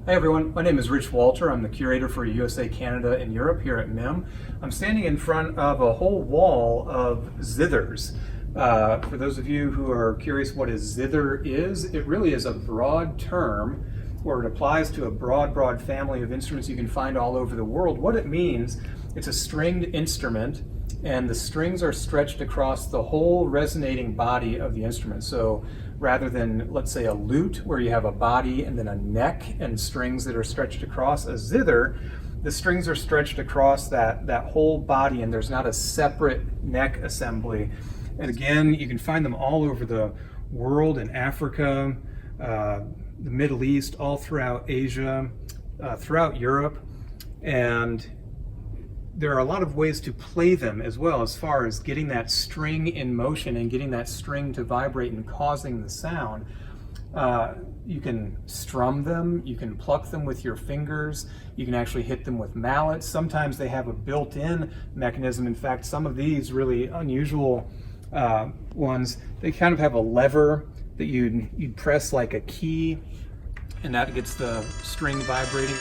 Hi everyone, my name is Rich Walter. I'm the curator for USA, Canada, and Europe here at MIM. I'm standing in front of a whole wall of zithers. For those of you who are curious what a zither is, it really is a broad term where it applies to a broad family of instruments you can find all over the world. What it means, it's a stringed instrument and the strings are stretched across the whole resonating body of the instrument. So rather than, let's say, a lute where you have a body and then a neck and strings that are stretched across, a zither, the strings are stretched across that whole body and there's not a separate neck assembly. And again, you can find them all over the world, in Africa, the Middle East, all throughout Asia, throughout Europe. And there are a lot of ways to play them as well, as far as getting that string in motion and getting that string to vibrate and causing the sound. You can strum them, you can pluck them with your fingers, you can actually hit them with mallets. Sometimes they have a built-in mechanism. In fact, some of these really unusual ones, they kind of have a lever that you'd press like a key, and that gets the string vibrating.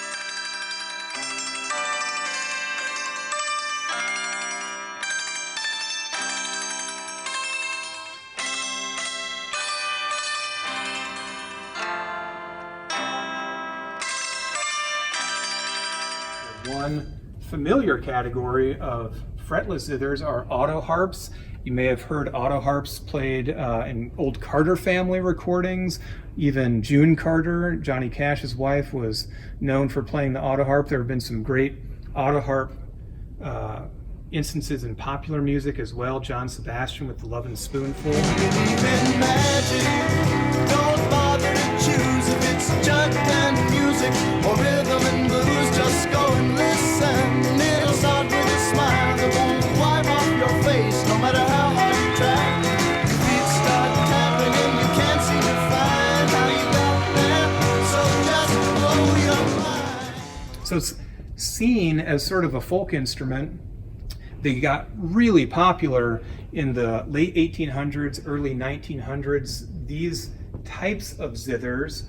One familiar category of fretless zithers are auto harps. You may have heard auto harps played in old Carter family recordings. Even June Carter, Johnny Cash's wife, was known for playing the auto harp. There have been some great auto harp instances in popular music as well. John Sebastian with the Lovin' Spoonful. Don't bother to choose if it's jug and music or rhythm and blues. Just go and listen. It'll start with a smile that won't wipe off your face, no matter how hard you try. Your feet start tapping and you can't seem to find how you got there. So just blow your mind. So it's seen as sort of a folk instrument. They got really popular in the late 1800s, early 1900s. These types of zithers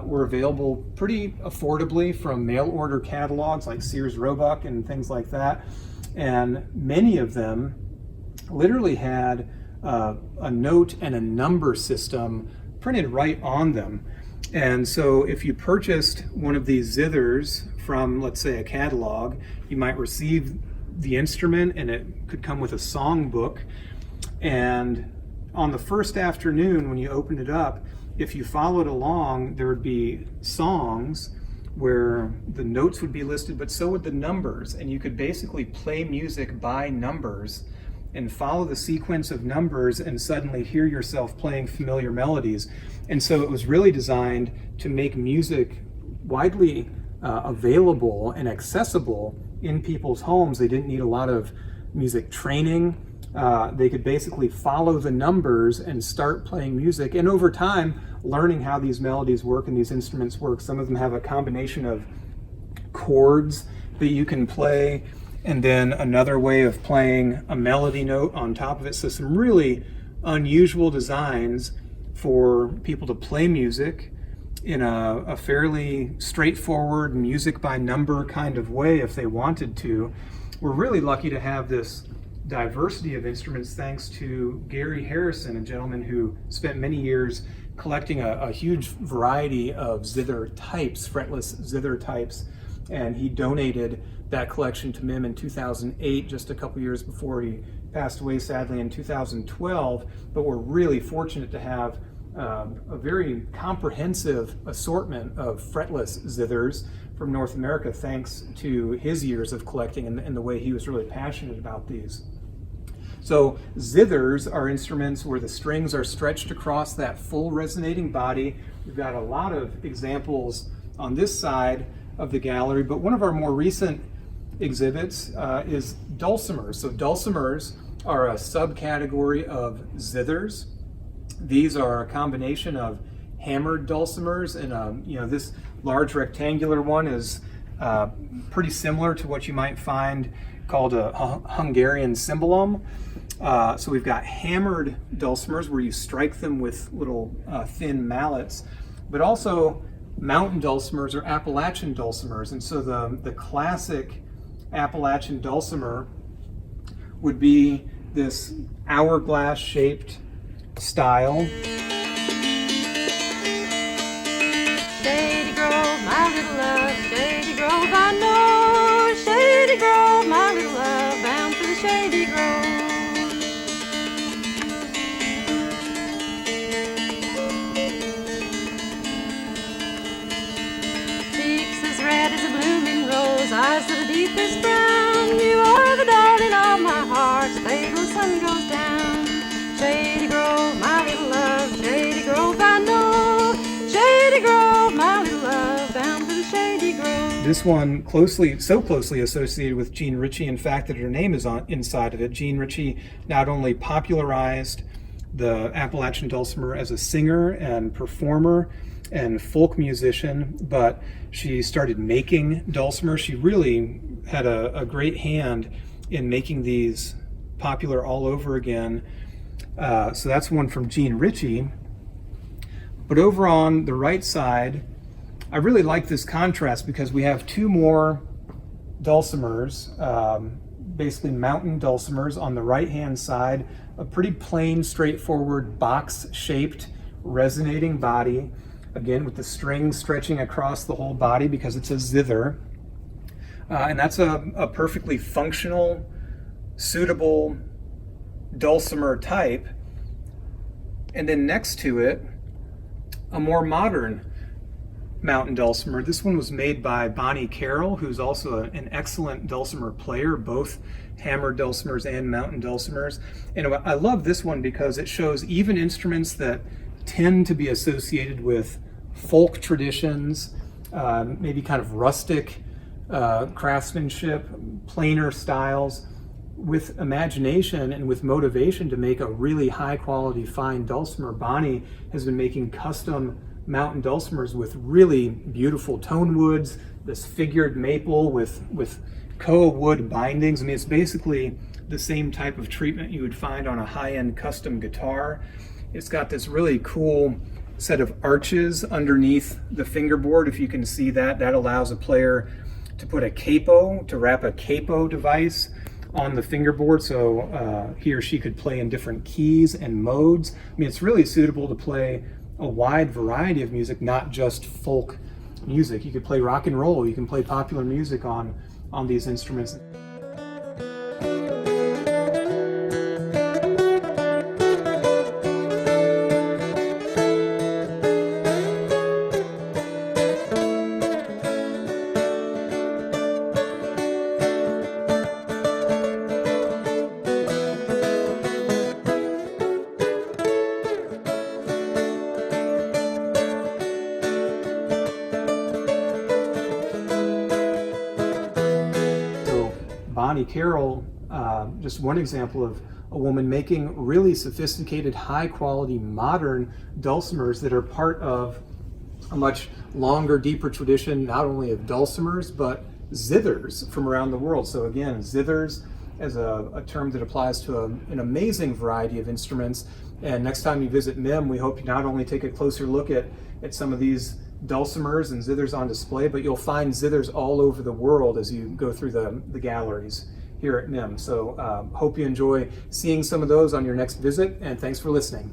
were available pretty affordably from mail order catalogs like Sears Roebuck and things like that. And many of them literally had a note and a number system printed right on them. And so if you purchased one of these zithers from, let's say, a catalog, you might receive the instrument and it could come with a song book. And on the first afternoon when you opened it up, if you followed along, there would be songs where the notes would be listed, but so would the numbers. And you could basically play music by numbers and follow the sequence of numbers and suddenly hear yourself playing familiar melodies. And so it was really designed to make music widely available and accessible in people's homes. They didn't need a lot of music training. They could basically follow the numbers and start playing music, and over time learning how these melodies work and these instruments work. Some of them have a combination of chords that you can play and then another way of playing a melody note on top of it. So some really unusual designs for people to play music in a fairly straightforward music by number kind of way if they wanted to. We're really lucky to have this diversity of instruments thanks to Gary Harrison, a gentleman who spent many years collecting a huge variety of zither types, fretless zither types, and he donated that collection to MIM in 2008, just a couple years before he passed away sadly in 2012. But we're really fortunate to have a very comprehensive assortment of fretless zithers from North America thanks to his years of collecting and the way he was really passionate about these. So zithers are instruments where the strings are stretched across that full resonating body. We've got a lot of examples on this side of the gallery, but one of our more recent exhibits is dulcimers. So dulcimers are a subcategory of zithers. These are a combination of hammered dulcimers, and this large rectangular one is pretty similar to what you might find called a Hungarian cymbalum. So we've got hammered dulcimers where you strike them with little thin mallets, but also mountain dulcimers or Appalachian dulcimers. And so the classic Appalachian dulcimer would be this hourglass shaped style. Shady Grove, my little love, Shady Grove, I know. Shady Grove, my little love, bound for the Shady Grove. Cheeks as red as a blooming rose, eyes of the deepest brown. You are the darling of my heart, stay till the sun goes down. Shady Grove, my little love, Shady Grove, I know. Shady Grove, my little love, bound for the Shady Grove. This one so closely associated with Jean Ritchie, in fact, that her name is on inside of it. Jean Ritchie not only popularized the Appalachian dulcimer as a singer and performer and folk musician, but she started making dulcimers. She really had a great hand in making these popular all over again. So that's one from Jean Ritchie. But over on the right side, I really like this contrast because we have two more dulcimers, basically mountain dulcimers on the right-hand side, a pretty plain, straightforward, box-shaped, resonating body, again with the strings stretching across the whole body because it's a zither. And that's a perfectly functional, suitable dulcimer type. And then next to it, a more modern mountain dulcimer. This one was made by Bonnie Carroll, who's also an excellent dulcimer player, both hammered dulcimers and mountain dulcimers. And I love this one because it shows even instruments that tend to be associated with folk traditions, maybe kind of rustic craftsmanship, plainer styles, with imagination and with motivation to make a really high quality fine dulcimer. Bonnie has been making custom mountain dulcimers with really beautiful tone woods, this figured maple with koa wood bindings. I mean, it's basically the same type of treatment you would find on a high-end custom guitar. It's got this really cool set of arches underneath the fingerboard. If you can see that, that allows a player to put a capo, to wrap a capo device on the fingerboard, so he or she could play in different keys and modes. I mean, it's really suitable to play a wide variety of music, not just folk music. You could play rock and roll, you can play popular music on these instruments. Bonnie Carroll, just one example of a woman making really sophisticated, high quality, modern dulcimers that are part of a much longer, deeper tradition, not only of dulcimers, but zithers from around the world. So again, zithers as a term that applies to an amazing variety of instruments. And next time you visit MIM, we hope you not only take a closer look at some of these dulcimers and zithers on display, but you'll find zithers all over the world as you go through the galleries here at MIM. So hope you enjoy seeing some of those on your next visit, and thanks for listening.